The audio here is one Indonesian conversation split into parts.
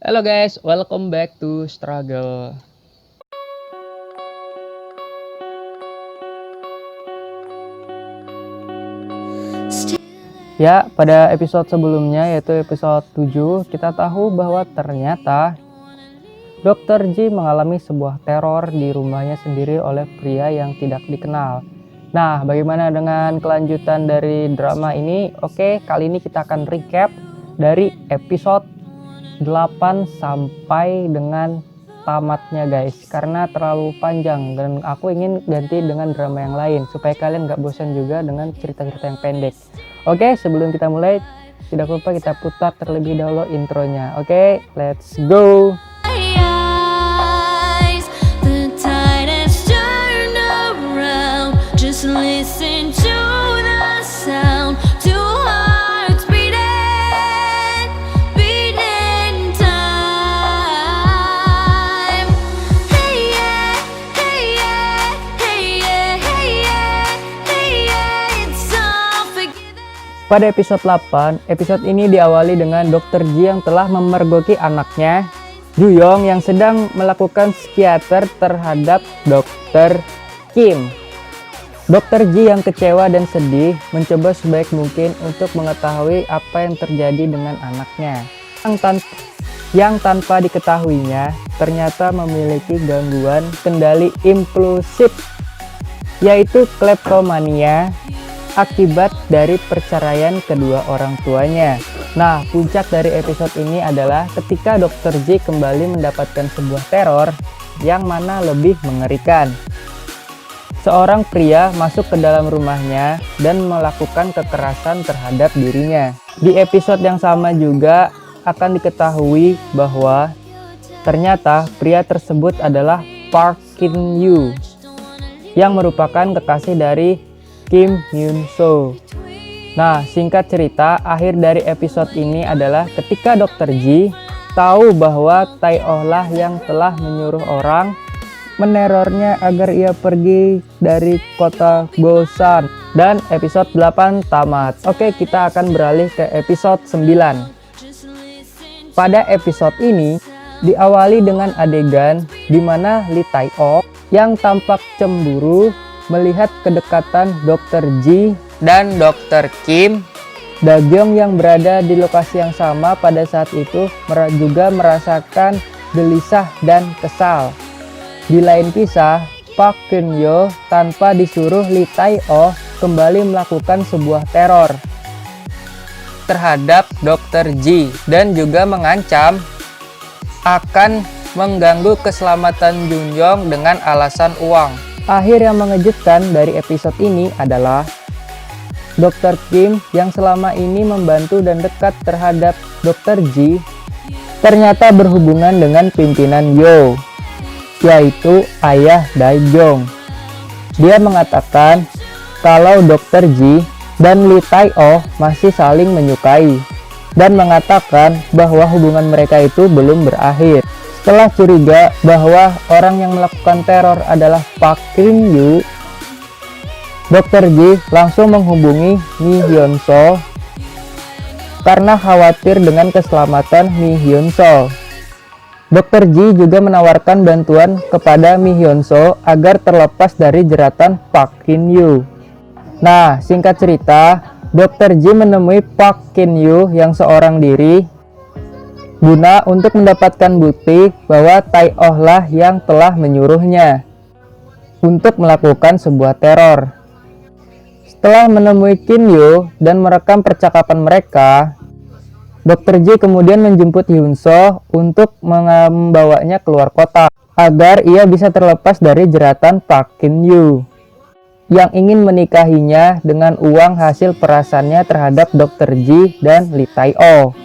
Halo guys, welcome back to Struggle. Ya, pada episode sebelumnya yaitu episode 7, kita tahu bahwa ternyata Dr. J mengalami sebuah teror di rumahnya sendiri oleh pria yang tidak dikenal. Nah, bagaimana dengan kelanjutan dari drama ini? Oke, kali ini kita akan recap dari episode 8 sampai dengan tamatnya guys, karena terlalu panjang dan aku ingin ganti dengan drama yang lain supaya kalian gak bosan juga dengan cerita-cerita yang pendek. Oke, sebelum kita mulai tidak lupa kita putar terlebih dahulu intronya. Oke, let's go. Listen to the sound, two hearts beating, beating time. Hey yeah, hey yeah, hey yeah, hey yeah, hey yeah, it's all forgiven. Pada episode 8, episode ini diawali dengan Dr. Ji yang telah memergoki anaknya, Juyong, yang sedang melakukan psikiater terhadap Dr. Kim. Dr. Ji yang kecewa dan sedih mencoba sebaik mungkin untuk mengetahui apa yang terjadi dengan anaknya yang tanpa diketahuinya ternyata memiliki gangguan kendali impulsif, yaitu kleptomania akibat dari perceraian kedua orang tuanya. Nah, puncak dari episode ini adalah ketika Dr. J kembali mendapatkan sebuah teror yang mana lebih mengerikan. Seorang pria masuk ke dalam rumahnya dan melakukan kekerasan terhadap dirinya. Di episode yang sama juga akan diketahui bahwa ternyata pria tersebut adalah Park Kin Yu yang merupakan kekasih dari Kim Hyun So. Nah, singkat cerita, akhir dari episode ini adalah ketika Dr. Ji tahu bahwa Tai Oh lah yang telah menyuruh orang menerornya agar ia pergi dari kota Busan. Dan episode 8 tamat. Oke, kita akan beralih ke episode 9. Pada episode ini diawali dengan adegan di mana Lee Tai-oh yang tampak cemburu melihat kedekatan Dr. Ji dan Dr. Kim. Dagyong yang berada di lokasi yang sama pada saat itu juga merasakan gelisah dan kesal. Di lain kisah, Park Geun-hyo tanpa disuruh Lee Tai-oh kembali melakukan sebuah teror terhadap Dr. Ji dan juga mengancam akan mengganggu keselamatan Junyoung dengan alasan uang. Akhir yang mengejutkan dari episode ini adalah Dr. Kim yang selama ini membantu dan dekat terhadap Dr. Ji ternyata berhubungan dengan pimpinan Yo, yaitu ayah Dae-jong. Dia mengatakan kalau Dr. Ji dan Lee Tai-oh masih saling menyukai dan mengatakan bahwa hubungan mereka itu belum berakhir. Setelah curiga bahwa orang yang melakukan teror adalah Park Geun-hyo, Dr. Ji langsung menghubungi Mi Hyun So karena khawatir dengan keselamatan Mi Hyun So. Dr. Ji juga menawarkan bantuan kepada Mi Hyun So agar terlepas dari jeratan Park Geun-hyo. Nah, singkat cerita, Dr. Ji menemui Park Geun-hyo yang seorang diri guna untuk mendapatkan bukti bahwa Tai Oh lah yang telah menyuruhnya untuk melakukan sebuah teror. Setelah menemui Geun-hyo dan merekam percakapan mereka, Dr. J kemudian menjemput Hyun So untuk membawanya keluar kota agar ia bisa terlepas dari jeratan Park Geun-hyo yang ingin menikahinya dengan uang hasil perasannya terhadap Dr. Ji dan Lee Tai-oh.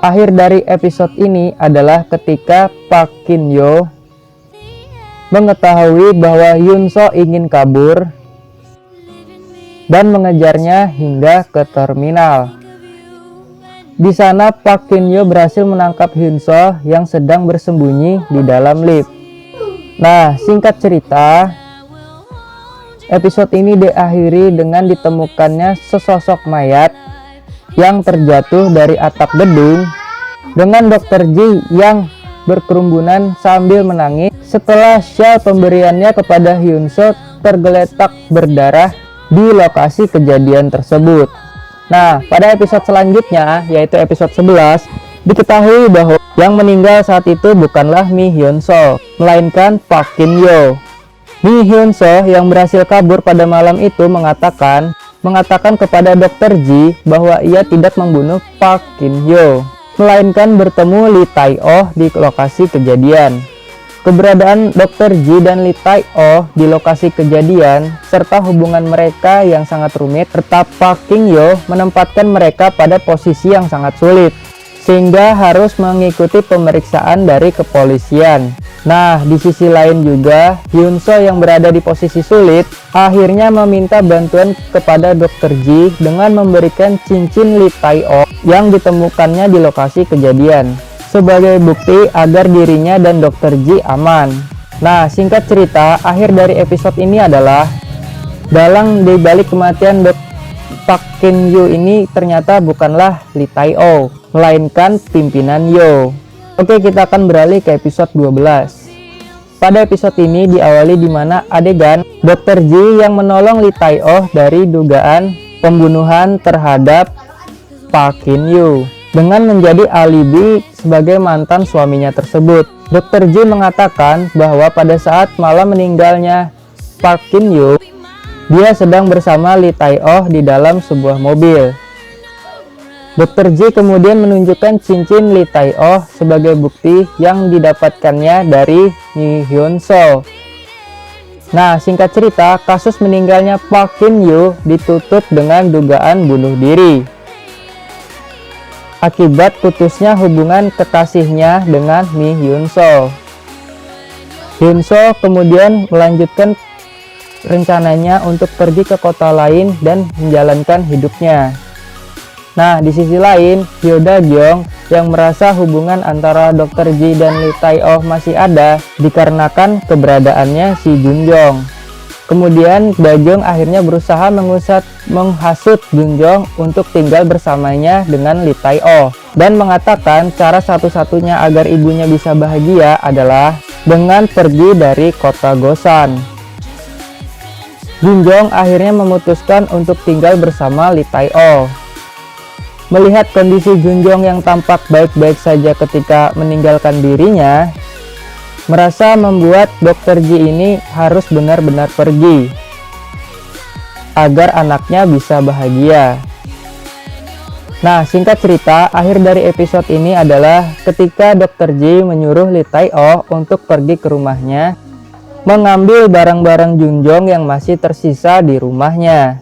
Akhir dari episode ini adalah ketika Park Geun-hyo mengetahui bahwa Hyun So ingin kabur dan mengejarnya hingga ke terminal. Di sana Park Geun-hyo berhasil menangkap Hyun So yang sedang bersembunyi di dalam lift. Nah, singkat cerita, episode ini diakhiri dengan ditemukannya sesosok mayat yang terjatuh dari atap gedung dengan Dr. Ji yang berkerumbunan sambil menangis setelah syal pemberiannya kepada Hyunso tergeletak berdarah di lokasi kejadian tersebut. Nah, pada episode selanjutnya, yaitu episode 11, diketahui bahwa yang meninggal saat itu bukanlah Mi Hyunso, melainkan Park Kin Yo. Mi Hyunso yang berhasil kabur pada malam itu mengatakan kepada Dr. Ji bahwa ia tidak membunuh Park Kin Yo, melainkan bertemu Lee Tae-oh di lokasi kejadian. Keberadaan Dr. Ji dan Lee Tae-oh di lokasi kejadian serta hubungan mereka yang sangat rumit serta Park Kin Yo menempatkan mereka pada posisi yang sangat sulit sehingga harus mengikuti pemeriksaan dari kepolisian. Nah, di sisi lain juga Hyunso yang berada di posisi sulit akhirnya meminta bantuan kepada Dr. Ji dengan memberikan cincin Lee Tae-oh yang ditemukannya di lokasi kejadian sebagai bukti agar dirinya dan Dr. Ji aman. Nah, singkat cerita, akhir dari episode ini adalah dalang di balik kematian Park Kin Yo ini ternyata bukanlah Lee Tae-oh, melainkan pimpinan Yo. Oke, kita akan beralih ke episode 12. Pada episode ini diawali di mana adegan Dr. Ji yang menolong Lee Tae-oh dari dugaan pembunuhan terhadap Park Kin Yo dengan menjadi alibi sebagai mantan suaminya tersebut. Dr. Ji mengatakan bahwa pada saat malam meninggalnya Park Kin Yo, dia sedang bersama Lee Tae-oh di dalam sebuah mobil. Dr. Ji kemudian menunjukkan cincin Lee Tae-oh sebagai bukti yang didapatkannya dari Mi Hyunso. Nah, singkat cerita, kasus meninggalnya Park Kin Yo ditutup dengan dugaan bunuh diri akibat putusnya hubungan kekasihnya dengan Mi Hyunso. Hyunso kemudian melanjutkan rencananya untuk pergi ke kota lain dan menjalankan hidupnya. Nah, di sisi lain, Hyo Da-kyung yang merasa hubungan antara Dr. Ji dan Lee Tae-oh masih ada dikarenakan keberadaannya si Junjong. Kemudian Da-kyung akhirnya berusaha menghasut Junjong untuk tinggal bersamanya dengan Lee Tae-oh dan mengatakan cara satu-satunya agar ibunya bisa bahagia adalah dengan pergi dari kota Gosan. Junjong akhirnya memutuskan untuk tinggal bersama Lee Tae-oh. Melihat kondisi Junjong yang tampak baik-baik saja ketika meninggalkan dirinya, merasa membuat Dr. Ji ini harus benar-benar pergi agar anaknya bisa bahagia. Nah, singkat cerita, akhir dari episode ini adalah ketika Dr. Ji menyuruh Lee Tae-oh untuk pergi ke rumahnya, mengambil barang-barang Junjong yang masih tersisa di rumahnya.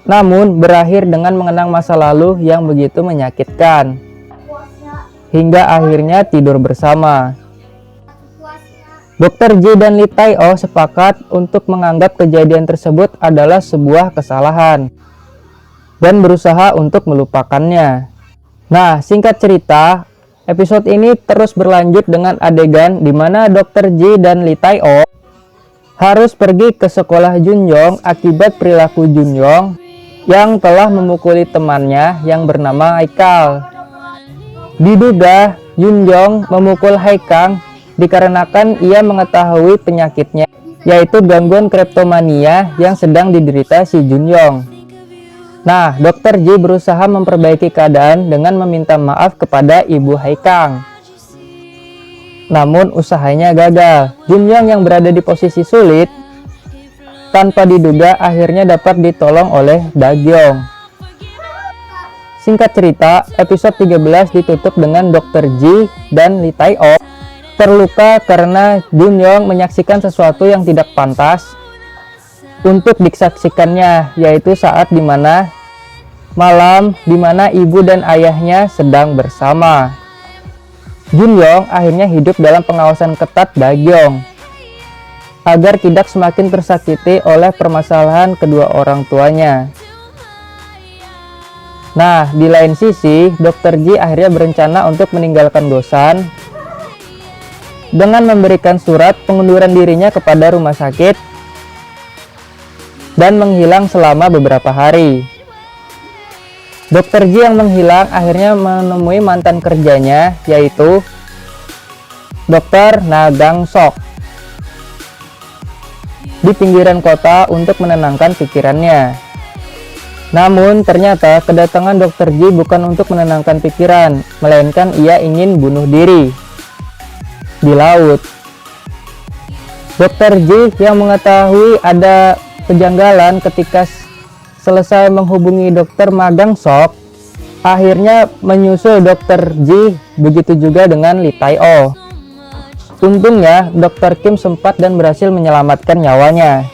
Namun, berakhir dengan mengenang masa lalu yang begitu menyakitkan, hingga akhirnya tidur bersama. Dr. Ji dan Lee Tae-oh sepakat untuk menganggap kejadian tersebut adalah sebuah kesalahan dan berusaha untuk melupakannya. Nah, singkat cerita, episode ini terus berlanjut dengan adegan di mana Dr. Ji dan Lee Tae-oh harus pergi ke sekolah Junjong akibat perilaku Junjong yang telah memukuli temannya yang bernama Haikal. Diduga Junjong memukul Haikal dikarenakan ia mengetahui penyakitnya, yaitu gangguan kleptomania yang sedang diderita si Junjong. Nah, Dr. Ji berusaha memperbaiki keadaan dengan meminta maaf kepada ibu Haikal. Namun usahanya gagal. Junjong yang berada di posisi sulit tanpa diduga akhirnya dapat ditolong oleh Da-kyung. Singkat cerita, episode 13 ditutup dengan Dr. Ji dan Lee Tae-oh terluka karena Junjong menyaksikan sesuatu yang tidak pantas untuk disaksikannya, yaitu saat malam dimana ibu dan ayahnya sedang bersama. Junjong akhirnya hidup dalam pengawasan ketat Da-kyung agar tidak semakin tersakiti oleh permasalahan kedua orang tuanya. Nah, di lain sisi, Dr. Ji akhirnya berencana untuk meninggalkan Gosan dengan memberikan surat pengunduran dirinya kepada rumah sakit dan menghilang selama beberapa hari. Dokter Ji yang menghilang akhirnya menemui mantan kerjanya, yaitu Dr. Nagang Sok, di pinggiran kota untuk menenangkan pikirannya. Namun ternyata kedatangan Dr. Ji bukan untuk menenangkan pikiran, melainkan ia ingin bunuh diri di laut. Dr. Ji yang mengetahui ada kejanggalan ketika selesai menghubungi Dr. Magang Sok, akhirnya menyusul Dr. Ji, begitu juga dengan Lee Tai-oh. Untungnya Dr. Kim sempat dan berhasil menyelamatkan nyawanya.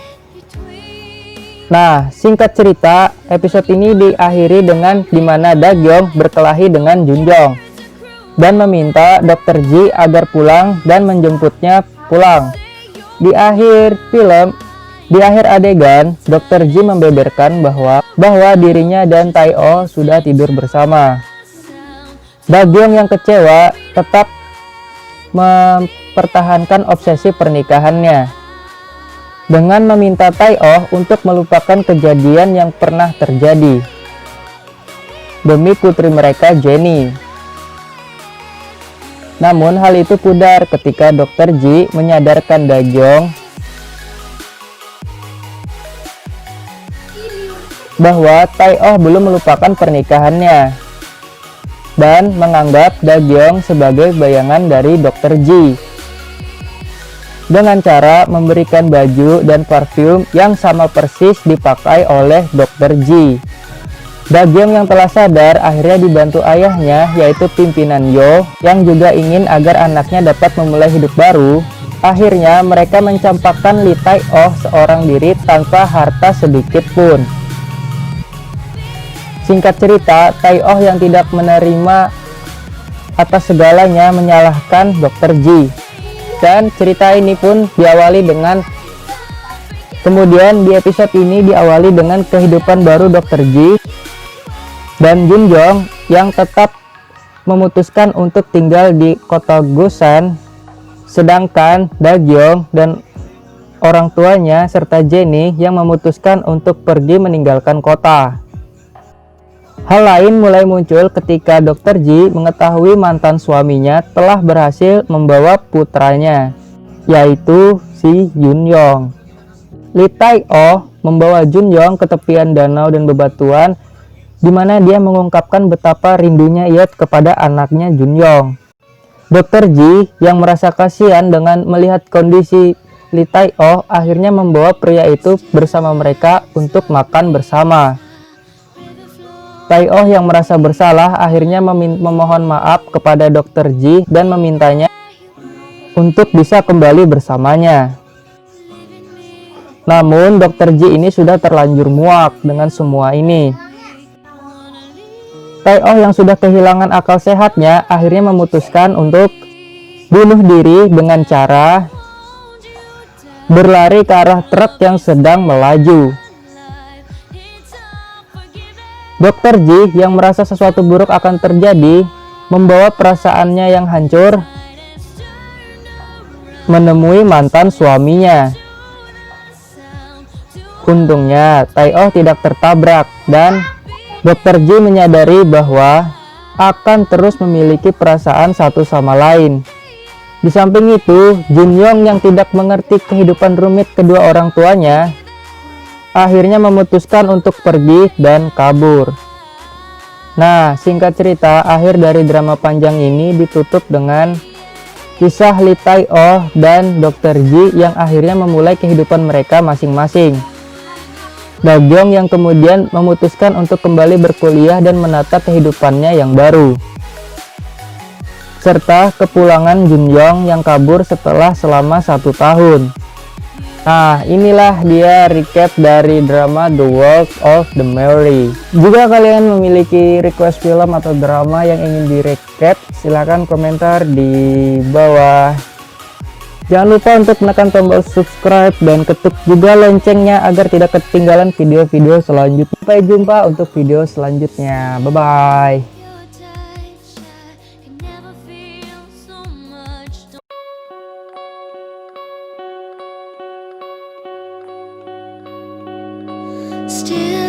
Nah, singkat cerita, episode ini diakhiri dengan dimana Da-gyong berkelahi dengan Junjong dan meminta Dr. Ji agar pulang dan menjemputnya pulang. Di akhir adegan, Dr. Ji membeberkan bahwa dirinya dan Tai-oh sudah tidur bersama. Da-gyong yang kecewa tetap mempertahankan obsesi pernikahannya dengan meminta Tai-oh untuk melupakan kejadian yang pernah terjadi demi putri mereka, Jenny. Namun hal itu pudar ketika Dr. Ji menyadarkan Da-gyong bahwa Tai-oh belum melupakan pernikahannya dan menganggap Da-gyong sebagai bayangan dari Dr. Ji dengan cara memberikan baju dan parfum yang sama persis dipakai oleh Dr. Ji. Da-gyong yang telah sadar akhirnya dibantu ayahnya, yaitu pimpinan Yo, yang juga ingin agar anaknya dapat memulai hidup baru. Akhirnya mereka mencampakkan Lee Tai-oh seorang diri tanpa harta sedikit pun. Singkat cerita, Tai-oh yang tidak menerima atas segalanya menyalahkan Dr. Ji. Dan cerita ini pun diawali dengan kemudian di episode ini diawali dengan kehidupan baru Dr. Ji dan Junjong yang tetap memutuskan untuk tinggal di kota Gosan, sedangkan Da-gyong dan orang tuanya serta Jenny yang memutuskan untuk pergi meninggalkan kota. Hal lain mulai muncul ketika Dr. Ji mengetahui mantan suaminya telah berhasil membawa putranya, yaitu si Yunyong. Lee Tai-oh membawa Junjong ke tepian danau dan bebatuan, di mana dia mengungkapkan betapa rindunya ia kepada anaknya Junyong. Dr. Ji yang merasa kasihan dengan melihat kondisi Lee Tai-oh akhirnya membawa pria itu bersama mereka untuk makan bersama. Tai-oh yang merasa bersalah akhirnya memohon maaf kepada Dr. Ji dan memintanya untuk bisa kembali bersamanya. Namun Dr. Ji ini sudah terlanjur muak dengan semua ini. Tai-oh yang sudah kehilangan akal sehatnya akhirnya memutuskan untuk bunuh diri dengan cara berlari ke arah truk yang sedang melaju. Dr. Ji yang merasa sesuatu buruk akan terjadi, membawa perasaannya yang hancur, menemui mantan suaminya. Untungnya, Tai-oh tidak tertabrak dan Dr. Ji menyadari bahwa akan terus memiliki perasaan satu sama lain. Di samping itu, Junyong yang tidak mengerti kehidupan rumit kedua orang tuanya akhirnya memutuskan untuk pergi dan kabur. Nah, singkat cerita, akhir dari drama panjang ini ditutup dengan kisah Lee Tai-oh dan Dr. Ji yang akhirnya memulai kehidupan mereka masing-masing. Da-gyong yang kemudian memutuskan untuk kembali berkuliah dan menata kehidupannya yang baru, serta kepulangan Junyong yang kabur setelah selama 1 tahun. Nah, inilah dia recap dari drama The World of the Mary. Jika kalian memiliki request film atau drama yang ingin di-recap, silahkan komentar di bawah. Jangan lupa untuk menekan tombol subscribe dan ketuk juga loncengnya agar tidak ketinggalan video-video selanjutnya. Sampai jumpa untuk video selanjutnya. Bye-bye. Still